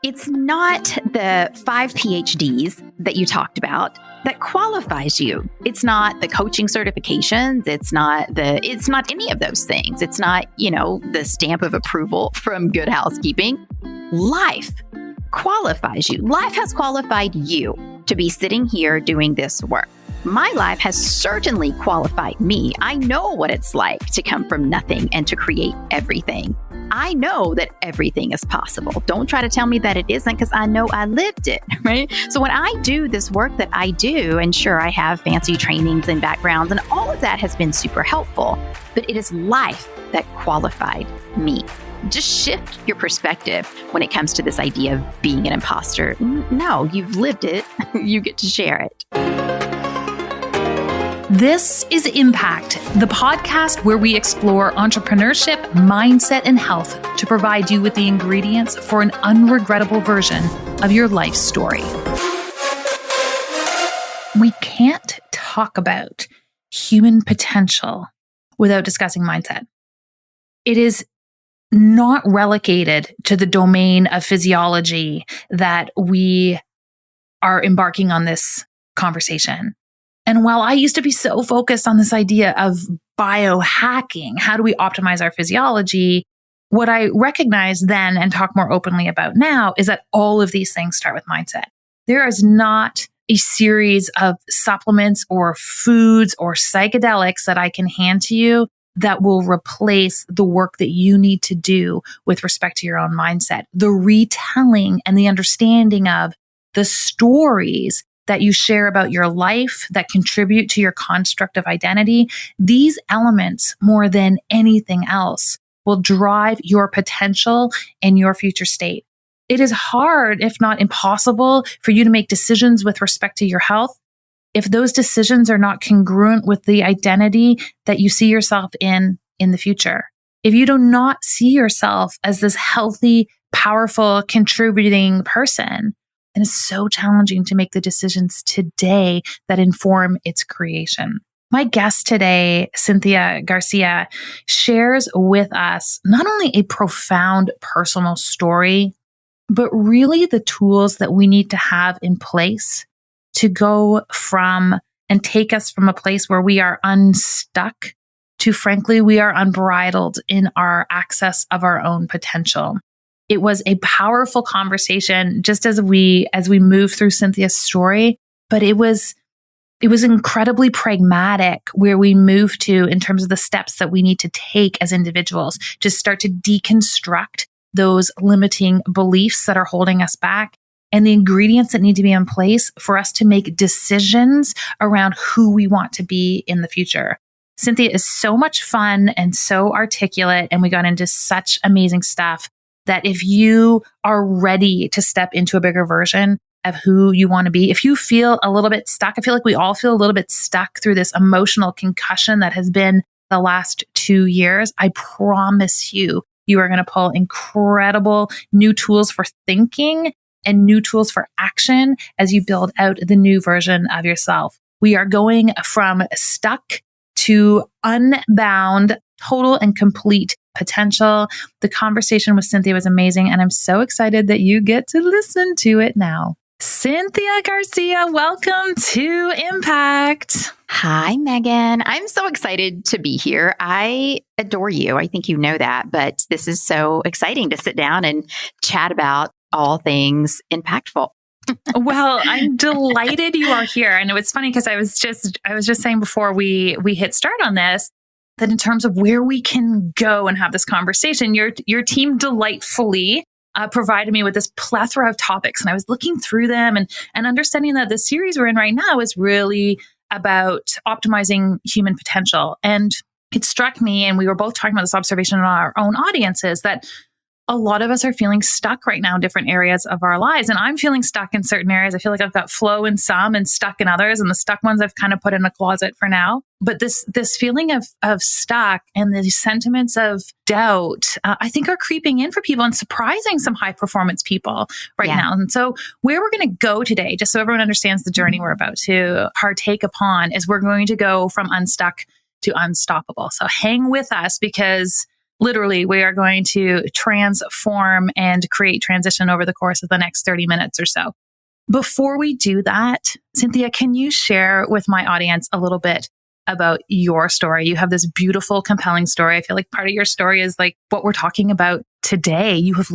It's not the 5 PhDs that you talked about that qualifies you. It's not the coaching certifications. It's not any of those things. It's not, the stamp of approval from Good Housekeeping. Life qualifies you. Life has qualified you to be sitting here doing this work. My life has certainly qualified me. I know what it's like to come from nothing and to create everything. I know that everything is possible. Don't try to tell me that it isn't, because I know I lived it, right? So when I do this work that I do, and sure, I have fancy trainings and backgrounds, and all of that has been super helpful, but it is life that qualified me. Just shift your perspective when it comes to this idea of being an imposter. No, you've lived it. You get to share it. This is Impact, the podcast where we explore entrepreneurship, mindset, and health to provide you with the ingredients for an unregrettable version of your life story. We can't talk about human potential without discussing mindset. It is not relegated to the domain of physiology that we are embarking on this conversation. And while I used to be so focused on this idea of biohacking, how do we optimize our physiology? What I recognize then and talk more openly about now is that all of these things start with mindset. There is not a series of supplements or foods or psychedelics that I can hand to you that will replace the work that you need to do with respect to your own mindset. The retelling and the understanding of the stories that you share about your life that contribute to your construct of identity, these elements, more than anything else, will drive your potential and your future state. It is hard, if not impossible, for you to make decisions with respect to your health if those decisions are not congruent with the identity that you see yourself in the future. If you do not see yourself as this healthy, powerful, contributing person, and it's so challenging to make the decisions today that inform its creation. My guest today, Cynthia Garcia, shares with us not only a profound personal story, but really the tools that we need to have in place to go from and take us from a place where we are unstuck to, frankly, we are unbridled in our access of our own potential. It was a powerful conversation just as we move through Cynthia's story, but it was incredibly pragmatic where we move to in terms of the steps that we need to take as individuals to start to deconstruct those limiting beliefs that are holding us back and the ingredients that need to be in place for us to make decisions around who we want to be in the future. Cynthia is so much fun and so articulate, and we got into such amazing stuff that if you are ready to step into a bigger version of who you want to be, if you feel a little bit stuck, I feel like we all feel a little bit stuck through this emotional concussion that has been the last 2 years, I promise you are going to pull incredible new tools for thinking and new tools for action as you build out the new version of yourself. We are going from stuck to unbound, total and complete potential. The conversation with Cynthia was amazing, and I'm so excited that you get to listen to it now. Cynthia Garcia, welcome to Impact. Hi, Megan. I'm so excited to be here. I adore you. I think you know that, but this is so exciting to sit down and chat about all things impactful. Well, I'm delighted you are here. And it's funny because I was just saying before we hit start on this, that in terms of where we can go and have this conversation, your team delightfully provided me with this plethora of topics. And I was looking through them and understanding that the series we're in right now is really about optimizing human potential. And it struck me, and we were both talking about this observation in our own audiences, that a lot of us are feeling stuck right now in different areas of our lives. And I'm feeling stuck in certain areas. I feel like I've got flow in some and stuck in others. And the stuck ones I've kind of put in a closet for now. But this feeling of stuck and the sentiments of doubt, I think are creeping in for people and surprising some high performance people right now. And so where we're going to go today, just so everyone understands the journey we're about to partake upon, is we're going to go from unstuck to unstoppable. So hang with us, because Literally, we are going to transform and create transition over the course of the next 30 minutes or so. Before we do that, Cynthia, can you share with my audience a little bit about your story? You have this beautiful, compelling story. I feel like part of your story is like what we're talking about today. You have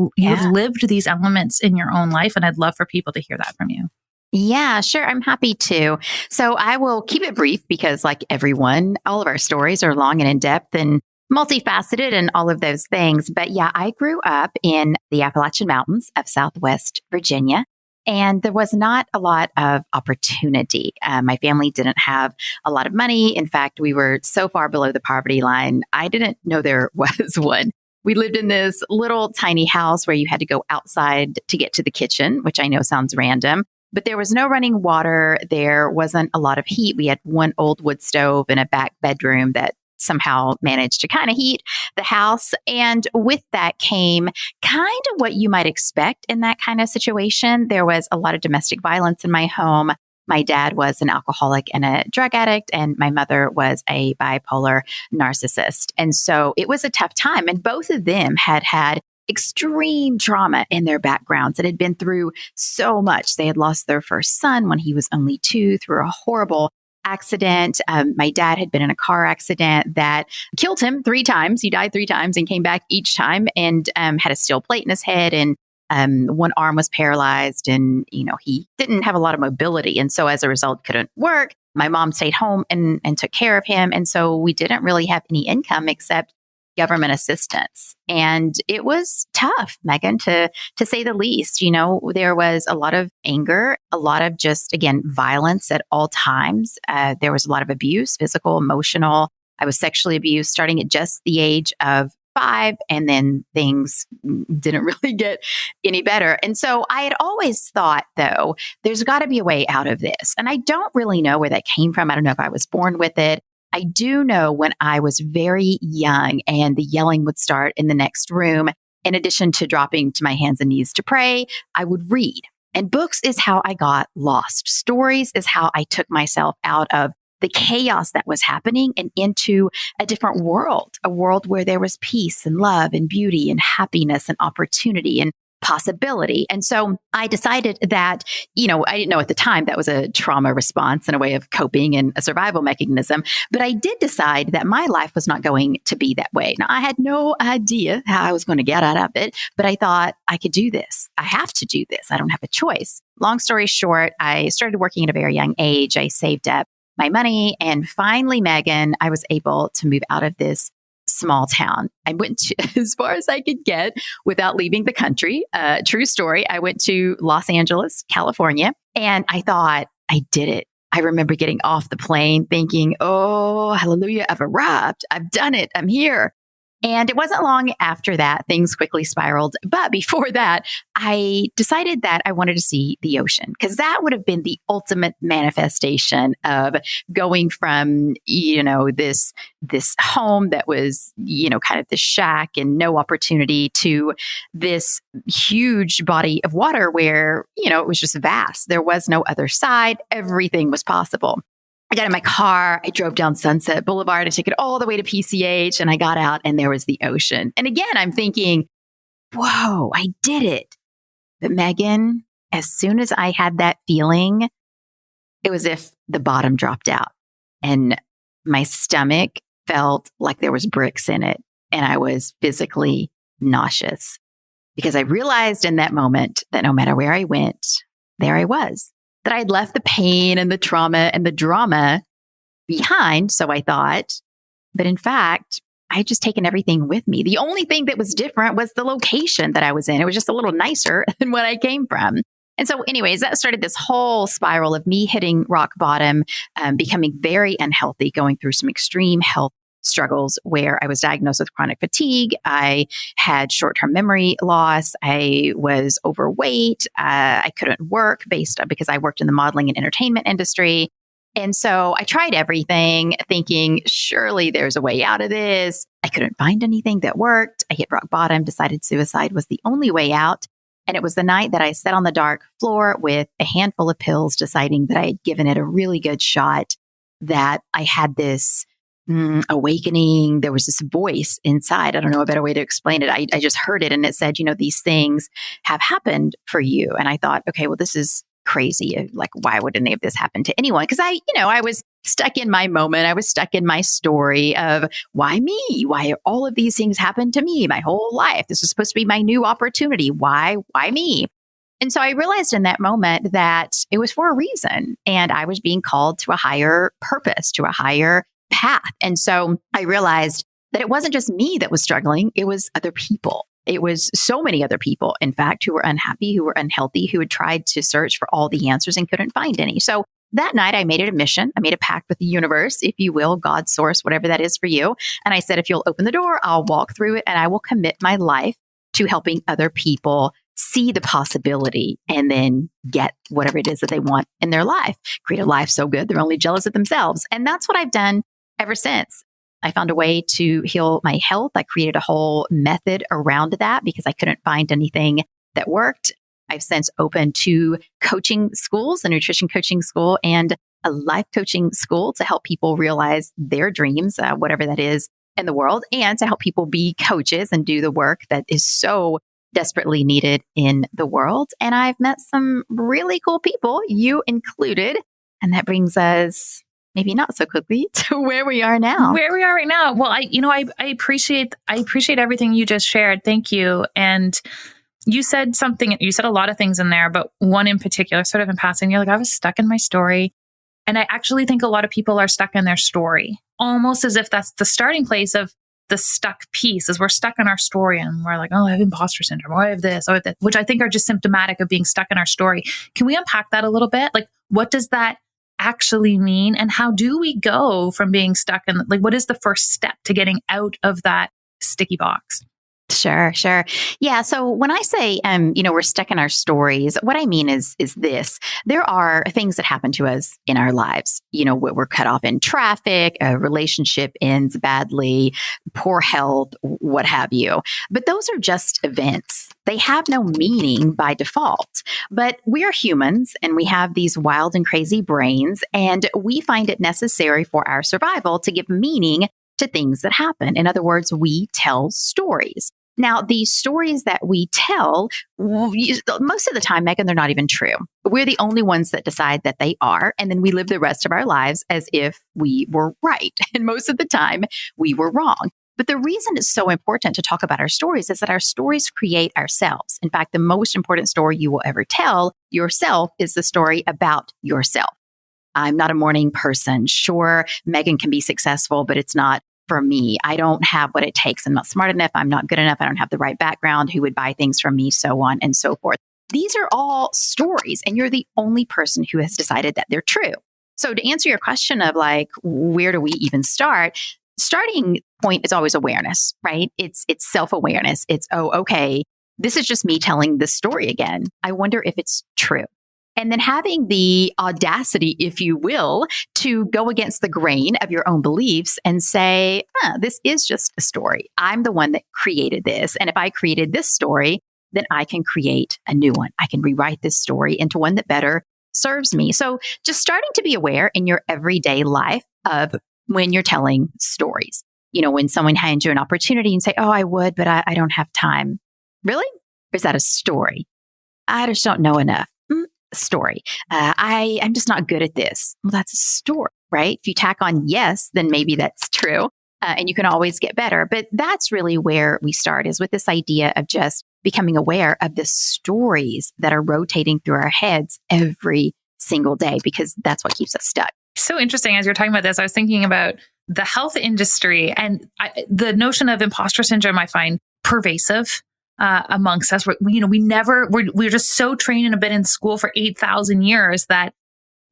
lived these elements in your own life, and I'd love for people to hear that from you. Yeah, sure. I'm happy to. So I will keep it brief because, like everyone, all of our stories are long and in depth and multifaceted and all of those things. But yeah, I grew up in the Appalachian Mountains of Southwest Virginia. And there was not a lot of opportunity. My family didn't have a lot of money. In fact, we were so far below the poverty line, I didn't know there was one. We lived in this little tiny house where you had to go outside to get to the kitchen, which I know sounds random, but there was no running water. There wasn't a lot of heat. We had one old wood stove in a back bedroom that somehow managed to kind of heat the house. And with that came kind of what you might expect in that kind of situation. There was a lot of domestic violence in my home. My dad was an alcoholic and a drug addict, and my mother was a bipolar narcissist. And so it was a tough time. And both of them had extreme trauma in their backgrounds and had been through so much. They had lost their first son when he was only 2 through a horrible accident. My dad had been in a car accident that killed him 3 times. He died 3 times and came back each time, and had a steel plate in his head, and one arm was paralyzed, and he didn't have a lot of mobility, and so as a result couldn't work. My mom stayed home and took care of him, and so we didn't really have any income except government assistance. And it was tough, Megan, to say the least. There was a lot of anger, a lot of just, again, violence at all times. There was a lot of abuse, physical, emotional. I was sexually abused starting at just the age of 5, and then things didn't really get any better. And so I had always thought, though, there's got to be a way out of this. And I don't really know where that came from. I don't know if I was born with it. I do know when I was very young and the yelling would start in the next room, in addition to dropping to my hands and knees to pray, I would read. And books is how I got lost. Stories is how I took myself out of the chaos that was happening and into a different world, a world where there was peace and love and beauty and happiness and opportunity and possibility. And so I decided that, I didn't know at the time that was a trauma response and a way of coping and a survival mechanism. But I did decide that my life was not going to be that way. Now, I had no idea how I was going to get out of it, but I thought I could do this. I have to do this. I don't have a choice. Long story short, I started working at a very young age. I saved up my money. And finally, Megan, I was able to move out of this small town. I went as far as I could get without leaving the country. True story. I went to Los Angeles, California, and I thought I did it. I remember getting off the plane thinking, oh, hallelujah, I've arrived. I've done it. I'm here. And it wasn't long after that, things quickly spiraled. But before that, I decided that I wanted to see the ocean, because that would have been the ultimate manifestation of going from, this home that was, kind of this shack and no opportunity, to this huge body of water where, it was just vast. There was no other side. Everything was possible. I got in my car, I drove down Sunset Boulevard, I took it all the way to PCH, and I got out and there was the ocean. And again, I'm thinking, whoa, I did it. But Megan, as soon as I had that feeling, it was as if the bottom dropped out and my stomach felt like there was bricks in it, and I was physically nauseous, because I realized in that moment that no matter where I went, there I was. That I'd left the pain and the trauma and the drama behind, so I thought. But in fact, I had just taken everything with me. The only thing that was different was the location that I was in. It was just a little nicer than what I came from. And so anyways, that started this whole spiral of me hitting rock bottom, becoming very unhealthy, going through some extreme health struggles where I was diagnosed with chronic fatigue. I had short-term memory loss. I was overweight. I couldn't work because I worked in the modeling and entertainment industry. And so I tried everything thinking, surely there's a way out of this. I couldn't find anything that worked. I hit rock bottom, decided suicide was the only way out. And it was the night that I sat on the dark floor with a handful of pills, deciding that I had given it a really good shot, that I had this awakening. There was this voice inside. I don't know a better way to explain it. I just heard it and it said, these things have happened for you. And I thought, okay, well, this is crazy. Like, why would any of this happen to anyone? Because I was stuck in my moment. I was stuck in my story of why me? Why all of these things happened to me my whole life? This was supposed to be my new opportunity. Why me? And so I realized in that moment that it was for a reason. And I was being called to a higher purpose, to a higher path. And so I realized that it wasn't just me that was struggling. It was other people. It was so many other people, in fact, who were unhappy, who were unhealthy, who had tried to search for all the answers and couldn't find any. So that night I made it a mission. I made a pact with the universe, if you will, God, source, whatever that is for you. And I said, if you'll open the door, I'll walk through it and I will commit my life to helping other people see the possibility and then get whatever it is that they want in their life, create a life so good they're only jealous of themselves. And that's what I've done ever since. I found a way to heal my health. I created a whole method around that because I couldn't find anything that worked. I've since opened 2 coaching schools, a nutrition coaching school and a life coaching school, to help people realize their dreams, whatever that is in the world, and to help people be coaches and do the work that is so desperately needed in the world. And I've met some really cool people, you included. And that brings us maybe not so quickly to where we are now. Where we are right now. Well, I appreciate everything you just shared. Thank you. And you said a lot of things in there, but one in particular, sort of in passing, you're like, I was stuck in my story. And I actually think a lot of people are stuck in their story, almost as if that's the starting place of the stuck piece, is we're stuck in our story and we're like, oh, I have imposter syndrome, or I have this, or I have that, which I think are just symptomatic of being stuck in our story. Can we unpack that a little bit? Like, what does that actually mean? And how do we go from being stuck in, like, what is the first step to getting out of that sticky box? Sure. Yeah. So when I say, we're stuck in our stories, what I mean is this: there are things that happen to us in our lives. We're cut off in traffic, a relationship ends badly, poor health, what have you. But those are just events. They have no meaning by default. But we are humans and we have these wild and crazy brains, and we find it necessary for our survival to give meaning to things that happen. In other words, we tell stories. Now, these stories that we tell, most of the time, Megan, they're not even true. We're the only ones that decide that they are. And then we live the rest of our lives as if we were right. And most of the time, we were wrong. But the reason it's so important to talk about our stories is that our stories create ourselves. In fact, the most important story you will ever tell yourself is the story about yourself. I'm not a morning person. Sure, Megan can be successful, but it's not for me. I don't have what it takes. I'm not smart enough. I'm not good enough. I don't have the right background. Who would buy things from me? So on and so forth. These are all stories, and you're the only person who has decided that they're true. So to answer your question of like, where do we even start? Starting point is always awareness, right? It's self-awareness. It's, oh, okay, this is just me telling this story again. I wonder if it's true. And then having the audacity, if you will, to go against the grain of your own beliefs and say, this is just a story. I'm the one that created this. And if I created this story, then I can create a new one. I can rewrite this story into one that better serves me. So just starting to be aware in your everyday life of when you're telling stories. When someone hands you an opportunity and say, oh, I would, but I don't have time. Really? Or is that a story? I just don't know enough. Story. I'm just not good at this. Well, that's a story, right? If you tack on yes, then maybe that's true. And you can always get better. But that's really where we start, is with this idea of just becoming aware of the stories that are rotating through our heads every single day, because that's what keeps us stuck. So interesting. As you're talking about this, I was thinking about the health industry, and the notion of imposter syndrome I find pervasive amongst us. We're just so trained and have been in school for 8,000 years that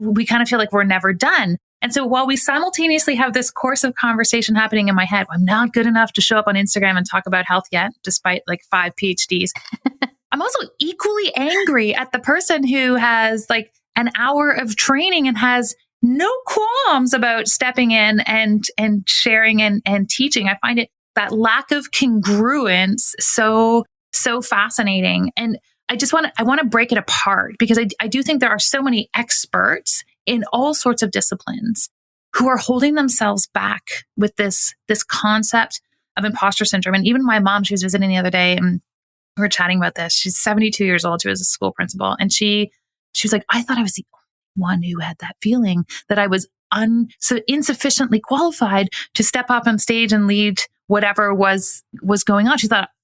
we kind of feel like we're never done. And so while we simultaneously have this course of conversation happening in my head, I'm not good enough to show up on Instagram and talk about health yet, despite like 5 PhDs. I'm also equally angry at the person who has like an hour of training and has no qualms about stepping in and sharing and teaching. I find that lack of congruence so fascinating. And I want to break it apart, because I do think there are so many experts in all sorts of disciplines who are holding themselves back with this concept of imposter syndrome. And even my mom, she was visiting the other day and we were chatting about this. She's 72 years old. She was a school principal. And she was like, I thought I was the only one who had that feeling, that I was so insufficiently qualified to step up on stage and lead whatever was going on.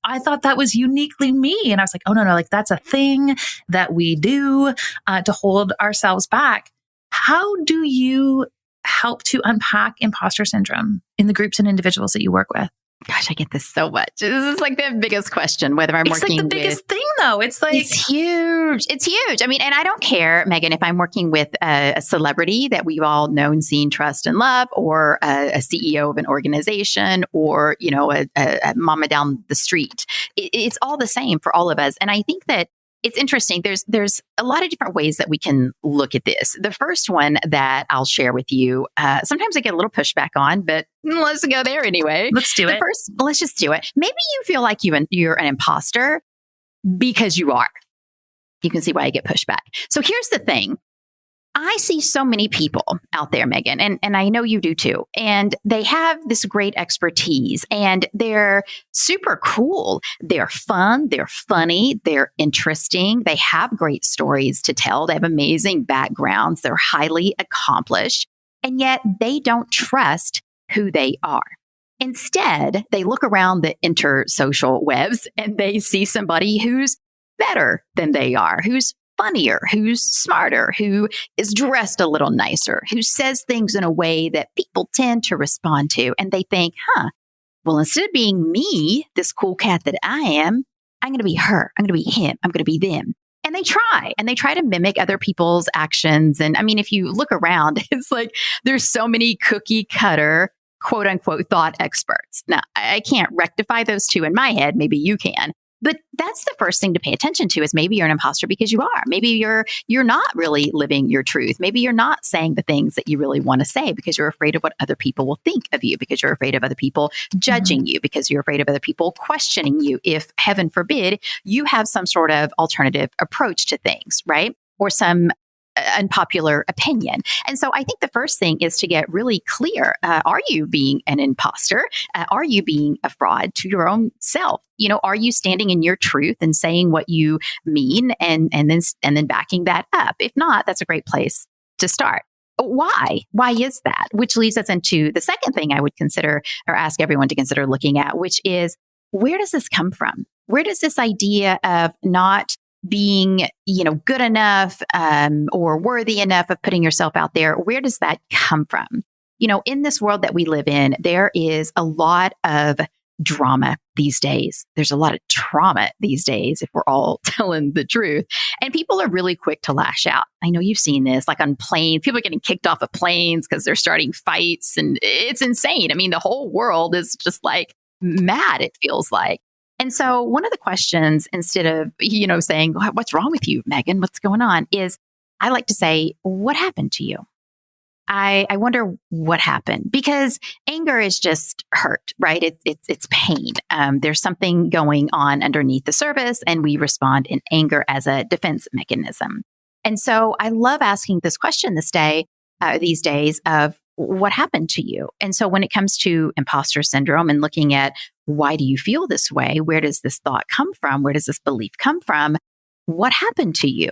I thought that was uniquely me. And I was like, oh no, like that's a thing that we do to hold ourselves back. How do you help to unpack imposter syndrome in the groups and individuals that you work with? Gosh, I get this so much. This is like the biggest question, whether I'm working with... It's like the biggest thing, though. It's like... It's huge. It's huge. I mean, and I don't care, Megan, if I'm working with a celebrity that we've all known, seen, trust, and love, or a CEO of an organization, or, you know, a mama down the street. It's all the same for all of us. And I think that it's interesting. There's a lot of different ways that we can look at this. The first one that I'll share with you, sometimes I get a little pushback on, but let's go there anyway. Let's do it. Let's just do it. Maybe you feel like you're an imposter because you are. You can see why I get pushback. So here's the thing. I see so many people out there, Megan, and I know you do too. And they have this great expertise and they're super cool. They're fun. They're funny. They're interesting. They have great stories to tell. They have amazing backgrounds. They're highly accomplished. And yet they don't trust who they are. Instead, they look around the intersocial webs and they see somebody who's better than they are, who's funnier, who's smarter, who is dressed a little nicer, who says things in a way that people tend to respond to. And they think, well, instead of being me, this cool cat that I am, I'm going to be her. I'm going to be him. I'm going to be them. And they try to mimic other people's actions. And I mean, if you look around, it's like there's so many cookie cutter, quote unquote, thought experts. Now, I can't rectify those two in my head. Maybe you can. But that's the first thing to pay attention to is maybe you're an imposter because you are. Maybe you're not really living your truth. Maybe you're not saying the things that you really want to say because you're afraid of what other people will think of you, because you're afraid of other people judging you, because you're afraid of other people questioning you if, heaven forbid, you have some sort of alternative approach to things, right? Or some unpopular opinion. And so I think the first thing is to get really clear. Are you being an imposter? Are you being a fraud to your own self? You know, are you standing in your truth and saying what you mean and then backing that up? If not, that's a great place to start. Why? Why is that? Which leads us into the second thing I would consider or ask everyone to consider looking at, which is, where does this come from? Where does this idea of not being, good enough or worthy enough of putting yourself out there, where does that come from? In this world that we live in, there is a lot of drama these days. There's a lot of trauma these days, if we're all telling the truth. And people are really quick to lash out. I know you've seen this, like on planes. People are getting kicked off of planes because they're starting fights. And it's insane. I mean, the whole world is just like mad, it feels like. And so one of the questions, instead of, saying, what's wrong with you, Megan? What's going on? Is I like to say, what happened to you? I wonder what happened, because anger is just hurt, right? It's pain. There's something going on underneath the surface, and we respond in anger as a defense mechanism. And so I love asking this question these days of what happened to you? And so when it comes to imposter syndrome and looking at why do you feel this way? Where does this thought come from? Where does this belief come from? What happened to you?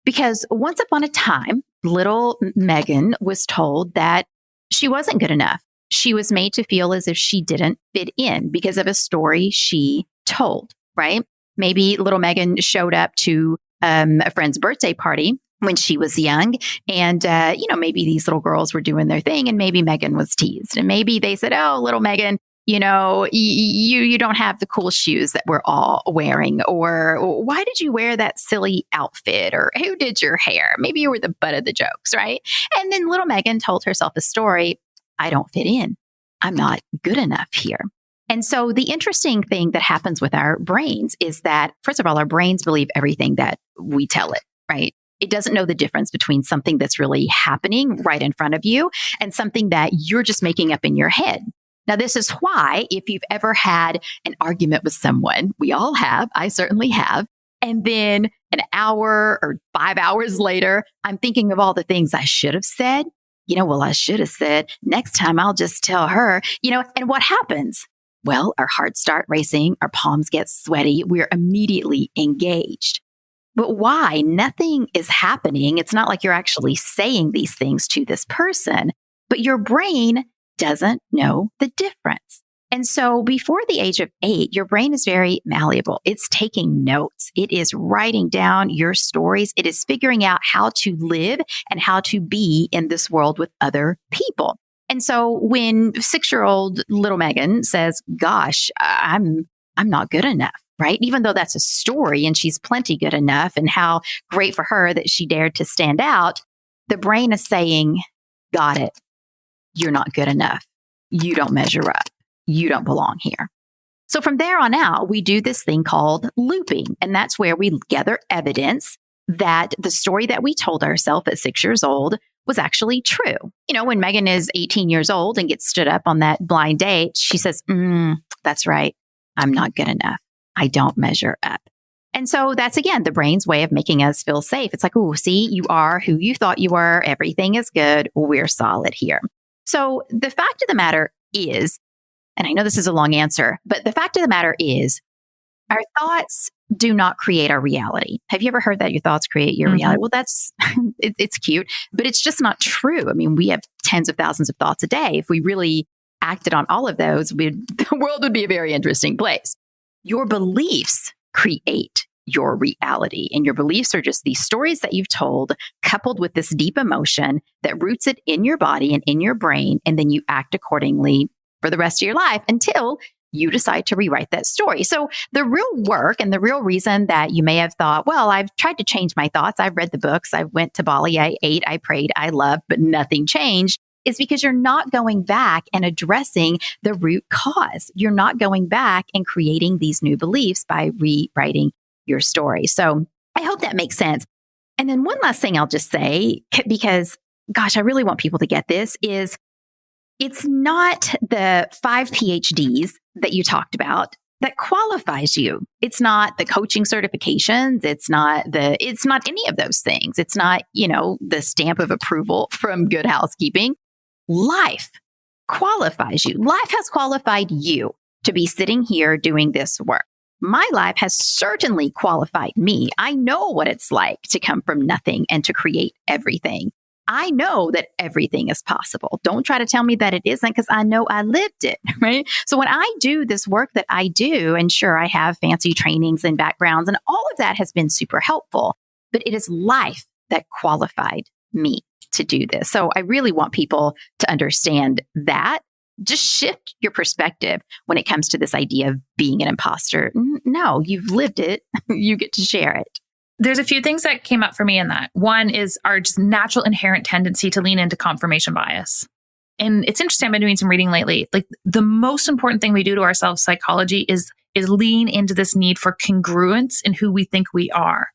Because once upon a time, little Megan was told that she wasn't good enough. She was made to feel as if she didn't fit in because of a story she told, right? Maybe little Megan showed up to a friend's birthday party when she was young. And, maybe these little girls were doing their thing and maybe Megan was teased. And maybe they said, oh, little Megan, you don't have the cool shoes that we're all wearing. Or why did you wear that silly outfit? Or who did your hair? Maybe you were the butt of the jokes, right? And then little Megan told herself a story. I don't fit in. I'm not good enough here. And so the interesting thing that happens with our brains is that, first of all, our brains believe everything that we tell it, right? It doesn't know the difference between something that's really happening right in front of you and something that you're just making up in your head. Now, this is why if you've ever had an argument with someone, we all have, I certainly have, and then an hour or 5 hours later, I'm thinking of all the things I should have said. well, I should have said, next time I'll just tell her, and what happens? Well, our hearts start racing, our palms get sweaty, we're immediately engaged. But why? Nothing is happening. It's not like you're actually saying these things to this person, but your brain doesn't know the difference. And so before the age of 8, your brain is very malleable. It's taking notes. It is writing down your stories. It is figuring out how to live and how to be in this world with other people. And so when 6-year-old little Megan says, gosh, I'm not good enough, right? Even though that's a story and she's plenty good enough and how great for her that she dared to stand out, the brain is saying, got it. You're not good enough. You don't measure up. You don't belong here. So from there on out, we do this thing called looping. And that's where we gather evidence that the story that we told ourselves at 6 years old was actually true. When Megan is 18 years old and gets stood up on that blind date, she says, that's right. I'm not good enough. I don't measure up. And so that's, again, the brain's way of making us feel safe. It's like, oh, see, you are who you thought you were. Everything is good. We're solid here. So the fact of the matter is, and I know this is a long answer, but the fact of the matter is, our thoughts do not create our reality. Have you ever heard that your thoughts create your reality? Well, that's, it's cute, but it's just not true. I mean, we have tens of thousands of thoughts a day. If we really acted on all of those, the world would be a very interesting place. Your beliefs create your reality, and your beliefs are just these stories that you've told, coupled with this deep emotion that roots it in your body and in your brain, and then you act accordingly for the rest of your life until you decide to rewrite that story. So the real work and the real reason that you may have thought, well, I've tried to change my thoughts. I've read the books. I went to Bali. I ate, I prayed, I loved, but nothing changed, is because you're not going back and addressing the root cause. You're not going back and creating these new beliefs by rewriting your story. So I hope that makes sense. And then one last thing I'll just say, because gosh, I really want people to get this, is it's not the 5 PhDs that you talked about that qualifies you. It's not the coaching certifications. It's not any of those things. It's not, the stamp of approval from Good Housekeeping. Life qualifies you. Life has qualified you to be sitting here doing this work. My life has certainly qualified me. I know what it's like to come from nothing and to create everything. I know that everything is possible. Don't try to tell me that it isn't, because I know I lived it, right? So when I do this work that I do, and sure, I have fancy trainings and backgrounds, and all of that has been super helpful, but it is life that qualified me to do this. So I really want people to understand that. Just shift your perspective when it comes to this idea of being an imposter. No, you've lived it. You get to share it. There's a few things that came up for me in that. One is our just natural inherent tendency to lean into confirmation bias. And it's interesting, I've been doing some reading lately. Like, the most important thing we do to ourselves, psychology, is lean into this need for congruence in who we think we are.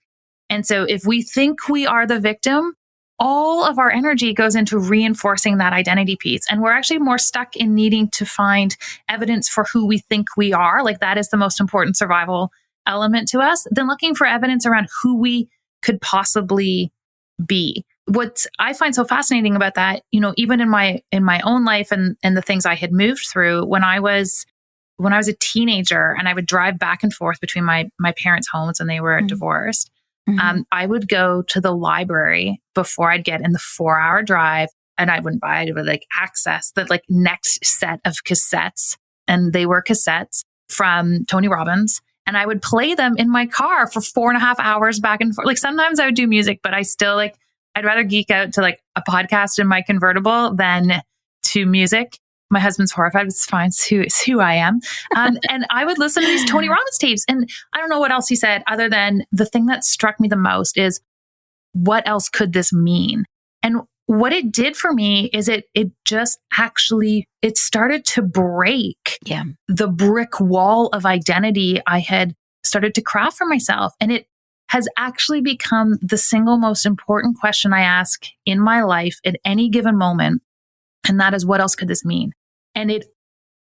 And so if we think we are the victim, all of our energy goes into reinforcing that identity piece. And we're actually more stuck in needing to find evidence for who we think we are. Like, that is the most important survival element to us, than looking for evidence around who we could possibly be. What I find so fascinating about that, even in my own life and the things I had moved through when I was a teenager, and I would drive back and forth between my parents' homes, and they were divorced. I would go to the library before I'd get in the 4-hour drive, and I would access the next set of cassettes, and they were cassettes from Tony Robbins. And I would play them in my car for 4.5 hours back and forth. Like, sometimes I would do music, but I still I'd rather geek out to a podcast in my convertible than to music. My husband's horrified. It's fine. It's who I am. And I would listen to these Tony Robbins tapes. And I don't know what else he said, other than the thing that struck me the most is, what else could this mean? And what it did for me is it just actually, it started to break the brick wall of identity I had started to craft for myself. And it has actually become the single most important question I ask in my life at any given moment. And that is, what else could this mean? And it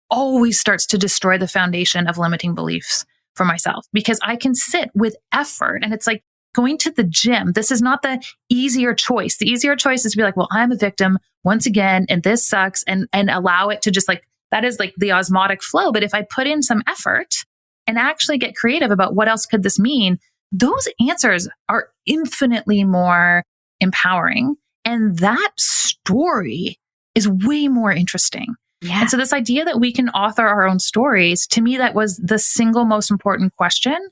always starts to destroy the foundation of limiting beliefs for myself, because I can sit with effort, and it's like going to the gym. This is not the easier choice. The easier choice is to be like, well, I'm a victim. once again, and this sucks, and allow it to just like, that is like the osmotic flow. But if I put in some effort and actually get creative about what else could this mean, those answers are infinitely more empowering. And that story is way more interesting. Yeah. And so this idea that we can author our own stories, to me, that was the single most important question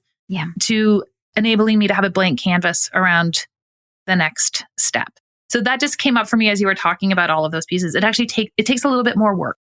to enabling me to have a blank canvas around the next step. So that just came up for me as you were talking about all of those pieces. It actually takes a little bit more work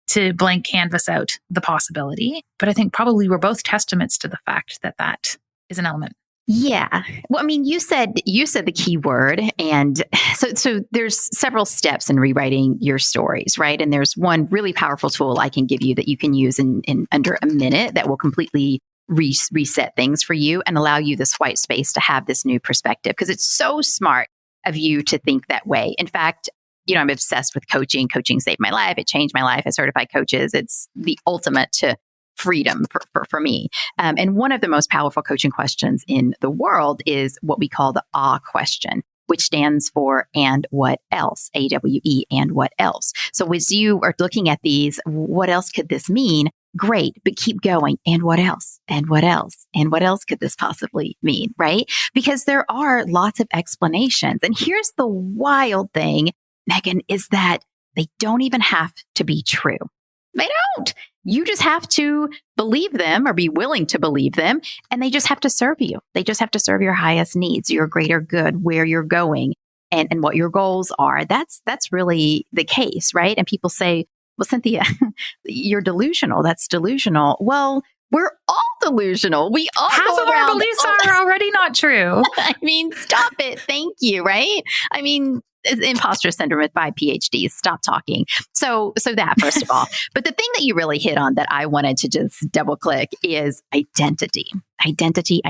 to blank canvas out the possibility. But I think probably we're both testaments to the fact that that is an element. Yeah. Well, I mean, you said the key word. And so there's several steps in rewriting your stories, right? And there's one really powerful tool I can give you that you can use in under a minute that will completely reset things for you and allow you this white space to have this new perspective. Because it's so smart of you to think that way. In fact, I'm obsessed with coaching. Coaching saved my life. It changed my life. I certify coaches. It's the ultimate to freedom for me. And one of the most powerful coaching questions in the world is what we call the AWE question, which stands for and what else, AWE, and what else. So as you are looking at these, what else could this mean? Great, but keep going. And what else? And what else? And what else could this possibly mean, right? Because there are lots of explanations. And here's the wild thing, Megan, is that they don't even have to be true. They don't. You just have to believe them or be willing to believe them. And they just have to serve you. They just have to serve your highest needs, your greater good, where you're going and what your goals are. That's really the case, right? And people say, well, Cynthia, you're delusional. That's delusional. Well, we're all delusional. We all half of our beliefs are already not true. I mean, stop it. Thank you. Right? I mean, Imposter Syndrome with 5 PhDs. Stop talking. So that first of all, but the thing that you really hit on that I wanted to just double click is identity. Identity.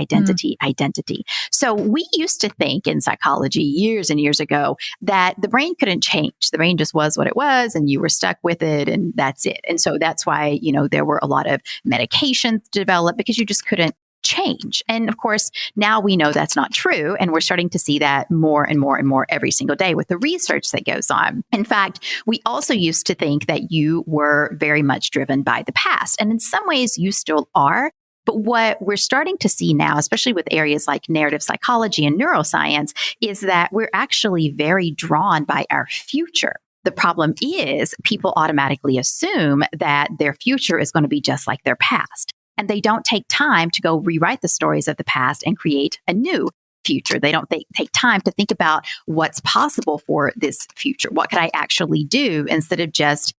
So we used to think in psychology years and years ago that the brain couldn't change. The brain just was what it was and you were stuck with it and that's it. And so that's why, there were a lot of medications developed because you just couldn't change. And of course, now we know that's not true. And we're starting to see that more and more and more every single day with the research that goes on. In fact, we also used to think that you were very much driven by the past. And in some ways, you still are. But what we're starting to see now, especially with areas like narrative psychology and neuroscience, is that we're actually very drawn by our future. The problem is people automatically assume that their future is going to be just like their past. And they don't take time to go rewrite the stories of the past and create a new future. They don't take time to think about what's possible for this future. What could I actually do instead of just,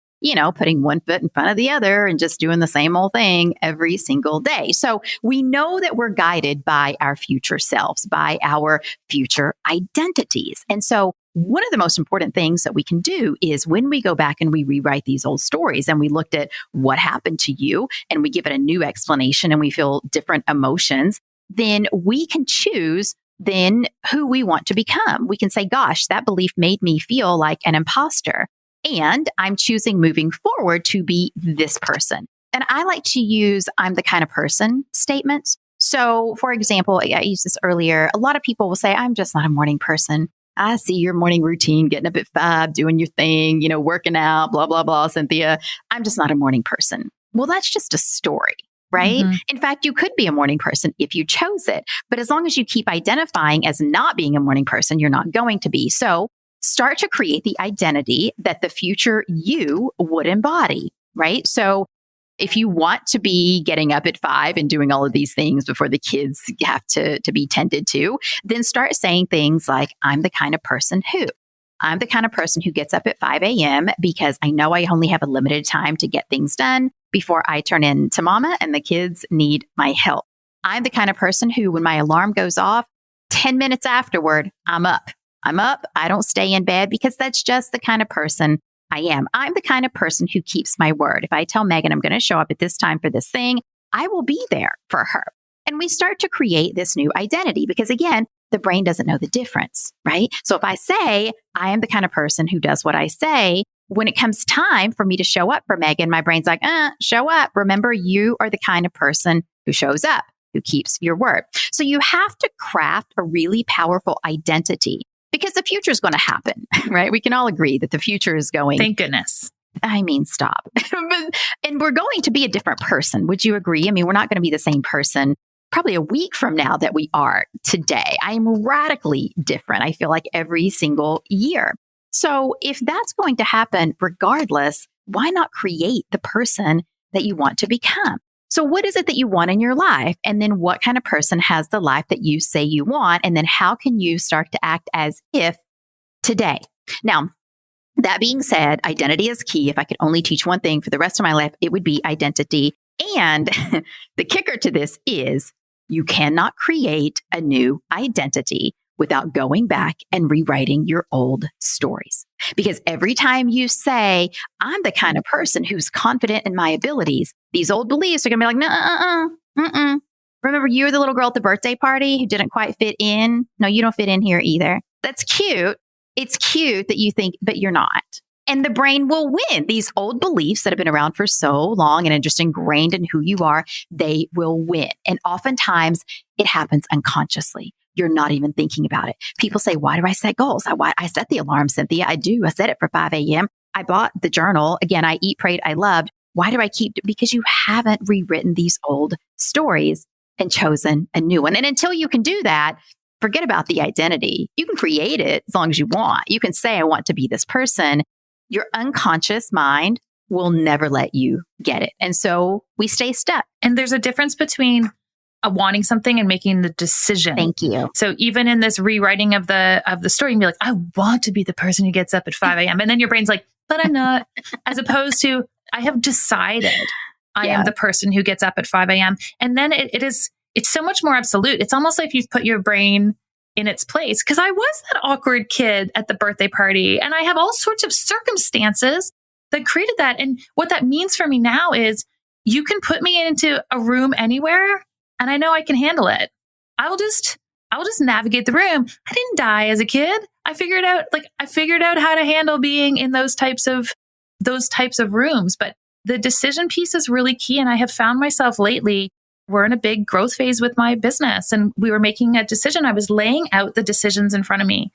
putting one foot in front of the other and just doing the same old thing every single day. So we know that we're guided by our future selves, by our future identities. And so one of the most important things that we can do is when we go back and we rewrite these old stories and we looked at what happened to you and we give it a new explanation and we feel different emotions, then we can choose then who we want to become. We can say, gosh, that belief made me feel like an imposter. And I'm choosing moving forward to be this person. And I like to use I'm the kind of person statements. So for example, I used this earlier. A lot of people will say, I'm just not a morning person. I see your morning routine, getting up at 5, doing your thing, working out, blah, blah, blah, Cynthia. I'm just not a morning person. Well, that's just a story, right? Mm-hmm. In fact, you could be a morning person if you chose it. But as long as you keep identifying as not being a morning person, you're not going to be. So start to create the identity that the future you would embody, right? So if you want to be getting up at 5 and doing all of these things before the kids have to be tended to, then start saying things like, I'm the kind of person who. I'm the kind of person who gets up at 5 a.m. because I know I only have a limited time to get things done before I turn in to mama and the kids need my help. I'm the kind of person who, when my alarm goes off, 10 minutes afterward, I'm up. I don't stay in bed because that's just the kind of person I am. I'm the kind of person who keeps my word. If I tell Megan I'm going to show up at this time for this thing, I will be there for her. And we start to create this new identity because again, the brain doesn't know the difference, right? So if I say I am the kind of person who does what I say, when it comes time for me to show up for Megan, my brain's like, show up. Remember, you are the kind of person who shows up, who keeps your word. So you have to craft a really powerful identity because the future is going to happen, right? We can all agree that the future is going. Thank goodness. I mean, stop. And we're going to be a different person. Would you agree? I mean, we're not going to be the same person probably a week from now that we are today. I am radically different. I feel like every single year. So if that's going to happen regardless, why not create the person that you want to become? So what is it that you want in your life? And then what kind of person has the life that you say you want? And then how can you start to act as if today? Now, that being said, identity is key. If I could only teach one thing for the rest of my life, it would be identity. And the kicker to this is you cannot create a new identity without going back and rewriting your old stories. Because every time you say, I'm the kind of person who's confident in my abilities, these old beliefs are going to be like, no, remember you were the little girl at the birthday party who didn't quite fit in? No, you don't fit in here either. That's cute. It's cute that you think, but you're not. And the brain will win. These old beliefs that have been around for so long and are just ingrained in who you are, they will win. And oftentimes it happens unconsciously. You're not even thinking about it. People say, why do I set goals? I set the alarm, Cynthia. I do. I set it for 5 a.m. I bought the journal. Again, I eat, prayed, I loved. Why do I keep? Because you haven't rewritten these old stories and chosen a new one. And until you can do that, forget about the identity. You can create it as long as you want. You can say, I want to be this person. Your unconscious mind will never let you get it. And so we stay stuck. And there's a difference between wanting something and making the decision. Thank you. So even in this rewriting of the story, you can be like, I want to be the person who gets up at 5 a.m. And then your brain's like, but I'm not. As opposed to, I have decided I am the person who gets up at 5 a.m. And then it's so much more absolute. It's almost like you've put your brain in its place. Because I was that awkward kid at the birthday party, and I have all sorts of circumstances that created that. And what that means for me now is you can put me into a room anywhere, and I know I can handle it. I will just navigate the room. I didn't die as a kid. I figured out how to handle being in those types of rooms. But the decision piece is really key. And I have found myself lately, we're in a big growth phase with my business, and we were making a decision. I was laying out the decisions in front of me.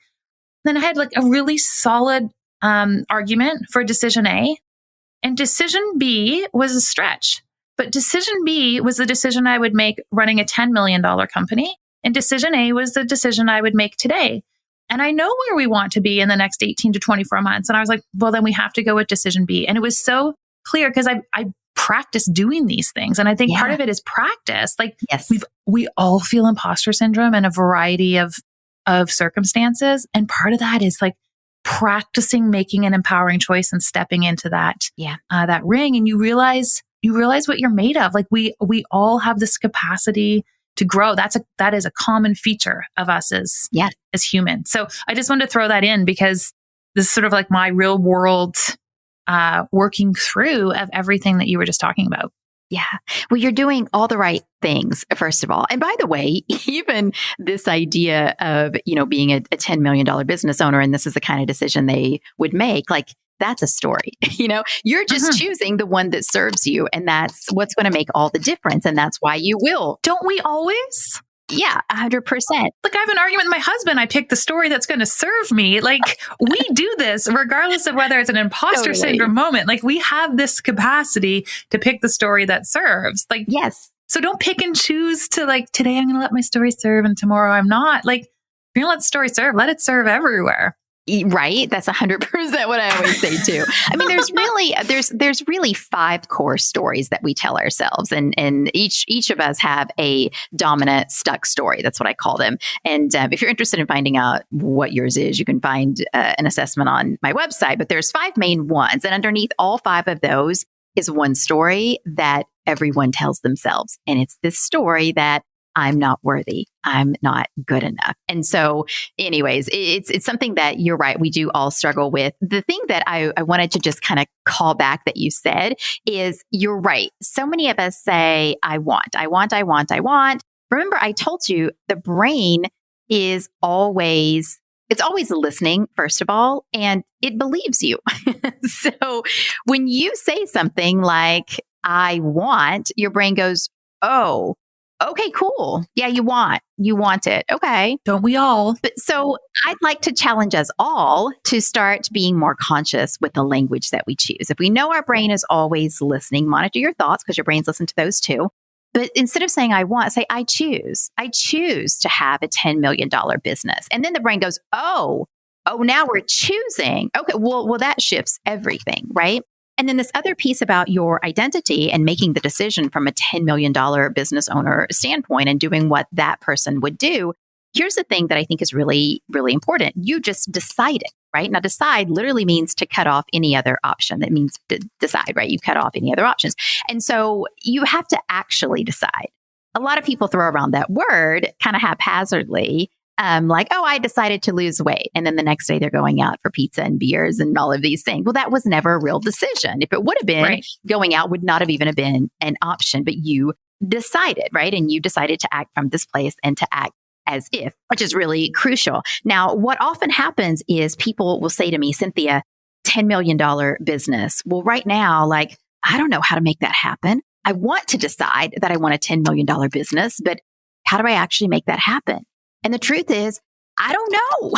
Then I had like a really solid argument for decision A, and decision B was a stretch. But decision B was the decision I would make running a $10 million company. And decision A was the decision I would make today. And I know where we want to be in the next 18 to 24 months. And I was like, well, then we have to go with decision B. And it was so clear because I practice doing these things. And I think part of it is practice. Like we all feel imposter syndrome in a variety of circumstances. And part of that is like practicing making an empowering choice and stepping into that ring. And you realize what you're made of. Like we all have this capacity to grow. That is a common feature of us as humans. So I just wanted to throw that in because this is sort of like my real world working through of everything that you were just talking about. Yeah. Well, you're doing all the right things, first of all. And by the way, even this idea of, being a $10 million business owner, and this is the kind of decision they would make, like, that's a story. You're just choosing the one that serves you. And that's what's going to make all the difference. And that's why you will. Don't we always? Yeah, 100%. Like I have an argument with my husband. I pick the story that's going to serve me. Like we do this regardless of whether it's an imposter syndrome moment. Like we have this capacity to pick the story that serves. Like, yes. So don't pick and choose to like, today I'm going to let my story serve and tomorrow I'm not. Like, if you're going to let the story serve, let it serve everywhere. Right. That's 100% what I always say too. I mean, there's really 5 core stories that we tell ourselves, and each of us have a dominant stuck story. That's what I call them. And if you're interested in finding out what yours is, you can find an assessment on my website. But there's 5 main ones, and underneath all 5 of those is one story that everyone tells themselves, and it's this story that I'm not worthy. I'm not good enough. And so anyways, it's something that you're right. We do all struggle with. The thing that I wanted to just kind of call back that you said is you're right. So many of us say, I want. Remember, I told you the brain is always listening, first of all, and it believes you. So when you say something like, I want, your brain goes, oh, Okay, cool. Yeah, you want it. Okay. Don't we all? But so I'd like to challenge us all to start being more conscious with the language that we choose. If we know our brain is always listening, monitor your thoughts because your brain's listening to those too. But instead of saying I want, say I choose. I choose to have a $10 million business. And then the brain goes, oh, now we're choosing. Okay, well, that shifts everything, right? And then this other piece about your identity and making the decision from a $10 million business owner standpoint and doing what that person would do. Here's the thing that I think is really, really important. You just decided, right? Now, decide literally means to cut off any other option. That means to decide, right? You cut off any other options. And so you have to actually decide. A lot of people throw around that word kind of haphazardly. Like, oh, I decided to lose weight. And then the next day they're going out for pizza and beers and all of these things. Well, that was never a real decision. If it would have been, right, going out would not have even have been an option, but you decided, right? And you decided to act from this place and to act as if, which is really crucial. Now, what often happens is people will say to me, Cynthia, $10 million business. Well, right now, like, I don't know how to make that happen. I want to decide that I want a $10 million business, but how do I actually make that happen? And the truth is, I don't know.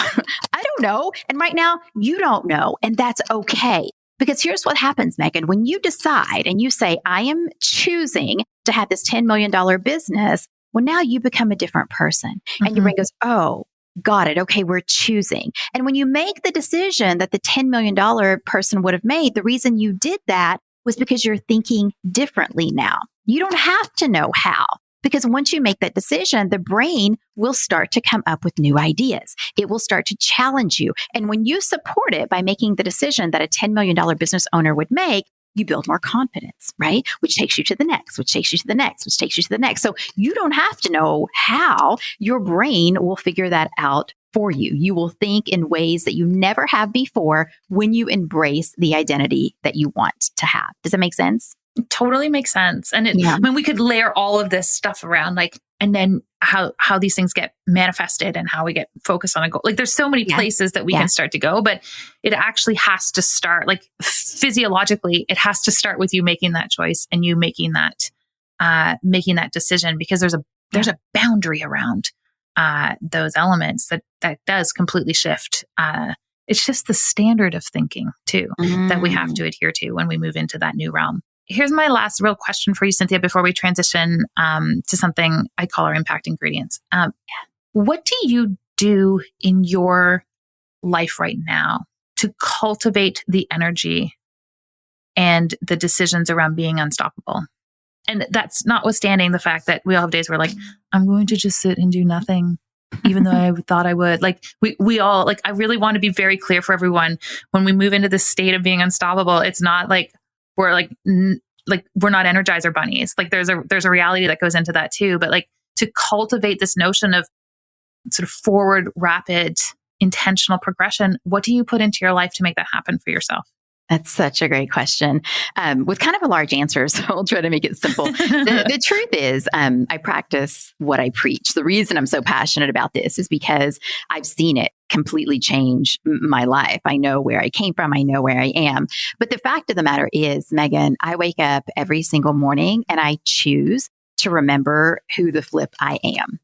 I don't know. And right now, you don't know. And that's okay. Because here's what happens, Megan. When you decide and you say, I am choosing to have this $10 million business, well, now you become a different person. And your brain goes, oh, got it. Okay, we're choosing. And when you make the decision that the $10 million person would have made, the reason you did that was because you're thinking differently now. You don't have to know how. Because once you make that decision, the brain will start to come up with new ideas. It will start to challenge you. And when you support it by making the decision that a $10 million business owner would make, you build more confidence, right? Which takes you to the next, which takes you to the next, which takes you to the next. So you don't have to know how. Your brain will figure that out for you. You will think in ways that you never have before when you embrace the identity that you want to have. Does that make sense? Totally makes sense. And I mean, we could layer all of this stuff around, like, and then how these things get manifested and how we get focused on a goal. Like, there's so many places that we can start to go, but it actually has to start, like, physiologically, it has to start with you making that choice and you making that decision, because there's a boundary around those elements that does completely shift. It shifts the standard of thinking too, that we have to adhere to when we move into that new realm. Here's my last real question for you, Cynthia, before we transition to something I call our impact ingredients. What do you do in your life right now to cultivate the energy and the decisions around being unstoppable? And that's notwithstanding the fact that we all have days where, like, I'm going to just sit and do nothing, even though I thought I would. Like, we all, like, I really want to be very clear for everyone when we move into this state of being unstoppable. It's not like we're we're not Energizer bunnies. Like, there's a reality that goes into that too. But, like, to cultivate this notion of sort of forward, rapid, intentional progression, what do you put into your life to make that happen for yourself? That's such a great question, with kind of a large answer. So I'll try to make it simple. The truth is, I practice what I preach. The reason I'm so passionate about this is because I've seen it completely change my life. I know where I came from. I know where I am. But the fact of the matter is, Megan, I wake up every single morning and I choose to remember who the flip I am.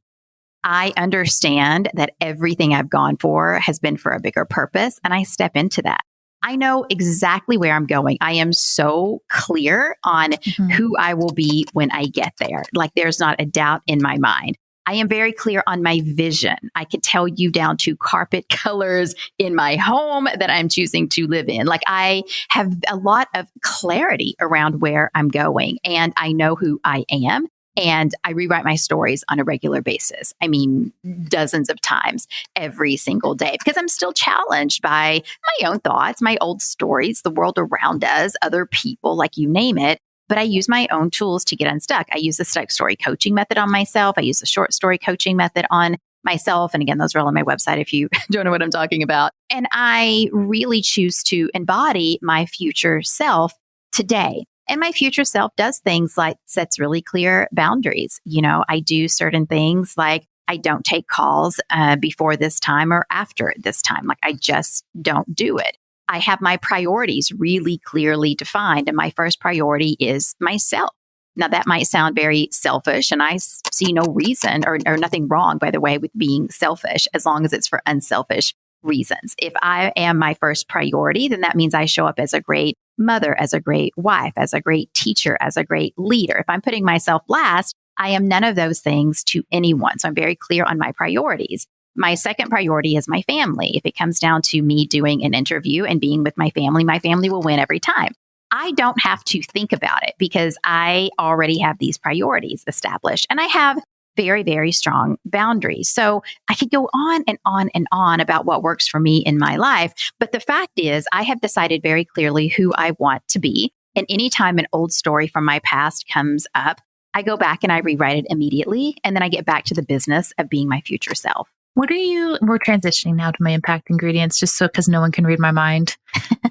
I understand that everything I've gone for has been for a bigger purpose, and I step into that. I know exactly where I'm going. I am so clear on who I will be when I get there. Like, there's not a doubt in my mind. I am very clear on my vision. I could tell you down to carpet colors in my home that I'm choosing to live in. Like, I have a lot of clarity around where I'm going, and I know who I am. And I rewrite my stories on a regular basis. I mean, dozens of times every single day, because I'm still challenged by my own thoughts, my old stories, the world around us, other people, like you name it. But I use my own tools to get unstuck. I use the stuck story coaching method on myself. I use the short story coaching method on myself. And again, those are all on my website if you don't know what I'm talking about. And I really choose to embody my future self today. And my future self does things like sets really clear boundaries. You know, I do certain things like I don't take calls before this time or after this time. Like, I just don't do it. I have my priorities really clearly defined. And my first priority is myself. Now, that might sound very selfish, and I see no reason or nothing wrong, by the way, with being selfish, as long as it's for unselfish reasons. If I am my first priority, then that means I show up as a great mother, as a great wife, as a great teacher, as a great leader. If I'm putting myself last, I am none of those things to anyone. So I'm very clear on my priorities. My second priority is my family. If it comes down to me doing an interview and being with my family will win every time. I don't have to think about it because I already have these priorities established, and I have very, very strong boundaries. So I could go on and on and on about what works for me in my life. But the fact is, I have decided very clearly who I want to be. And anytime an old story from my past comes up, I go back and I rewrite it immediately. And then I get back to the business of being my future self. We're transitioning now to my impact ingredients, just so, because no one can read my mind.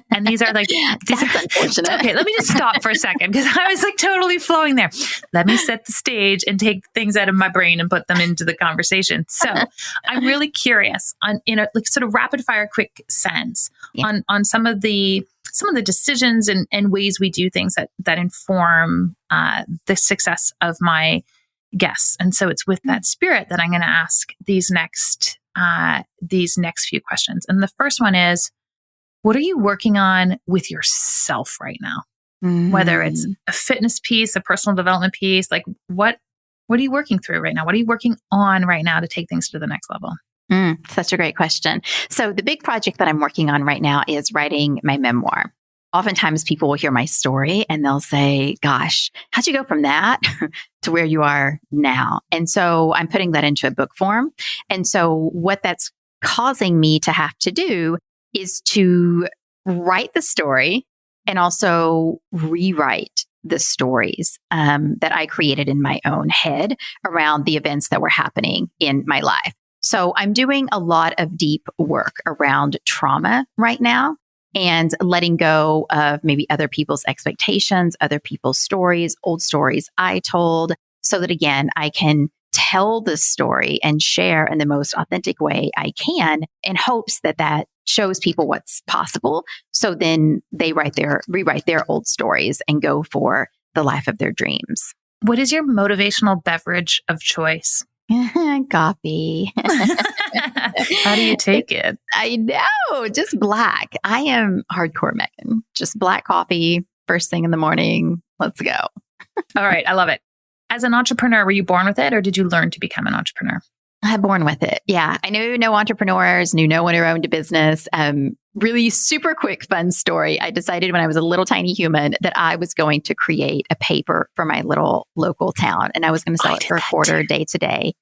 And these are like, That's unfortunate. Okay, let me just stop for a second, because I was like totally flowing there. Let me set the stage and take things out of my brain and put them into the conversation. So I'm really curious on, like sort of rapid fire, quick sense on some of the decisions and ways we do things that inform the success of my guests. And so it's with that spirit that I'm going to ask these next few questions. And the first one is, what are you working on with yourself right now? Whether it's a fitness piece, a personal development piece, like what are you working through right now? What are you working on right now to take things to the next level? Such a great question. So the big project that I'm working on right now is writing my memoir. Oftentimes people will hear my story and they'll say, gosh, how'd you go from that to where you are now? And so I'm putting that into a book form. And so what that's causing me to have to do is to write the story and also rewrite the stories that I created in my own head around the events that were happening in my life. So I'm doing a lot of deep work around trauma right now, and letting go of maybe other people's expectations, other people's stories, old stories I told, so that again, I can tell the story and share in the most authentic way I can, in hopes that that shows people what's possible. So then they rewrite their old stories and go for the life of their dreams. What is your motivational beverage of choice? Coffee. How do you take it? I know, just black. I am hardcore Megan. Just black coffee, first thing in the morning. Let's go. All right. I love it. As an entrepreneur, were you born with it, or did you learn to become an entrepreneur? I'm born with it. Yeah. I knew no entrepreneurs, knew no one who owned a business. Really super quick, fun story. I decided when I was a little tiny human that I was going to create a paper for my little local town, and I was going to sell it for a quarter day to day.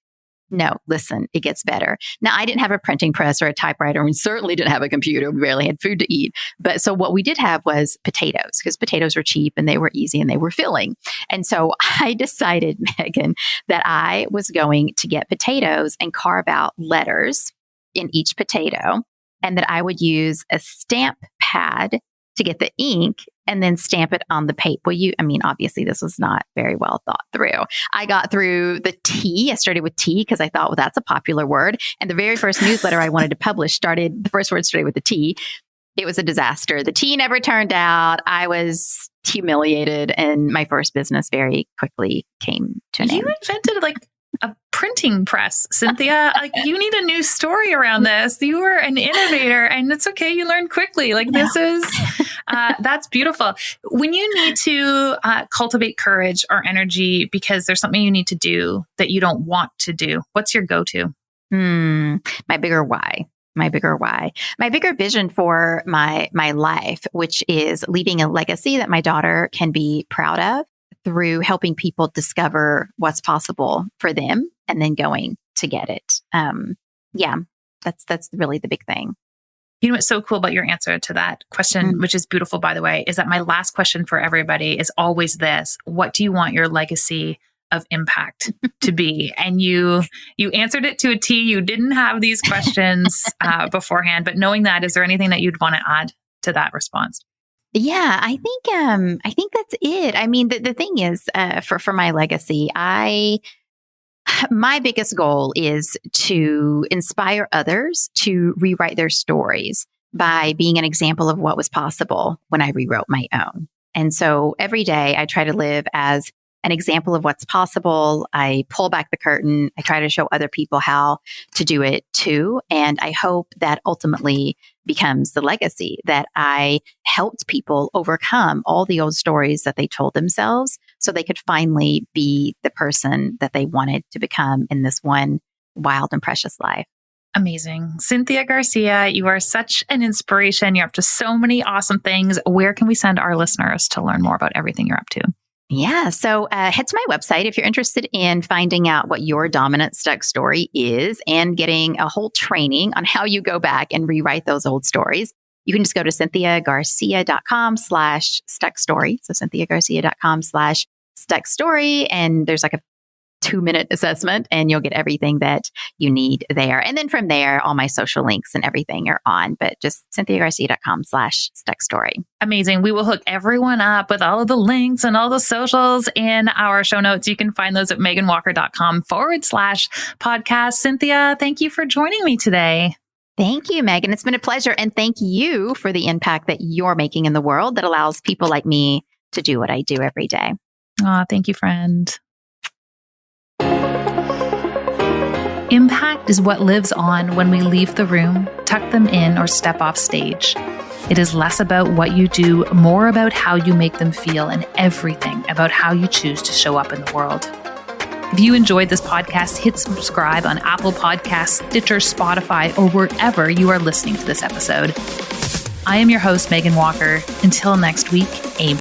No, listen, it gets better. Now, I didn't have a printing press or a typewriter, and certainly didn't have a computer. We barely had food to eat. But so what we did have was potatoes, because potatoes were cheap and they were easy and they were filling. And so I decided, Megan, that I was going to get potatoes and carve out letters in each potato, and that I would use a stamp pad to get the ink and then stamp it on the paper. Obviously this was not very well thought through. I got through the T. I started with T because I thought, well, that's a popular word. And the very first newsletter I wanted to publish the first word started with the T. It was a disaster. The T never turned out. I was humiliated, and my first business very quickly came to an end. You invented like a printing press, Cynthia. Like, you need a new story around this. You were an innovator, and it's okay. You learned quickly. Like, this is, that's beautiful. When you need to cultivate courage or energy because there's something you need to do that you don't want to do, what's your go-to? My bigger why. My bigger vision for my life, which is leaving a legacy that my daughter can be proud of, through helping people discover what's possible for them and then going to get it. That's really the big thing. You know what's so cool about your answer to that question, which is beautiful, by the way, is that my last question for everybody is always this: what do you want your legacy of impact to be? And you answered it to a T. You didn't have these questions beforehand, but knowing that, is there anything that you'd want to add to that response? Yeah, I think that's it. I mean, the thing is, for my legacy, my biggest goal is to inspire others to rewrite their stories by being an example of what was possible when I rewrote my own. And so every day I try to live as an example of what's possible. I pull back the curtain. I try to show other people how to do it too. And I hope that ultimately becomes the legacy, that I helped people overcome all the old stories that they told themselves so they could finally be the person that they wanted to become in this one wild and precious life. Amazing. Cynthia Garcia, you are such an inspiration. You're up to so many awesome things. Where can we send our listeners to learn more about everything you're up to? Yeah. So head to my website if you're interested in finding out what your dominant stuck story is and getting a whole training on how you go back and rewrite those old stories. You can just go to cynthiagarcia.com/stuck-story. So cynthiagarcia.com/stuck-story. And there's like a 2-minute assessment and you'll get everything that you need there. And then from there, all my social links and everything are on, but just cynthiagarcia.com/stuck-story. Amazing. We will hook everyone up with all of the links and all the socials in our show notes. You can find those at meganwalker.com/podcast. Cynthia, thank you for joining me today. Thank you, Megan. It's been a pleasure. And thank you for the impact that you're making in the world that allows people like me to do what I do every day. Oh, thank you, friend. Impact is what lives on when we leave the room, tuck them in, or step off stage. It is less about what you do, more about how you make them feel, and everything about how you choose to show up in the world. If you enjoyed this podcast, hit subscribe on Apple Podcasts, Stitcher, Spotify, or wherever you are listening to this episode. I am your host, Megan Walker. Until next week, aim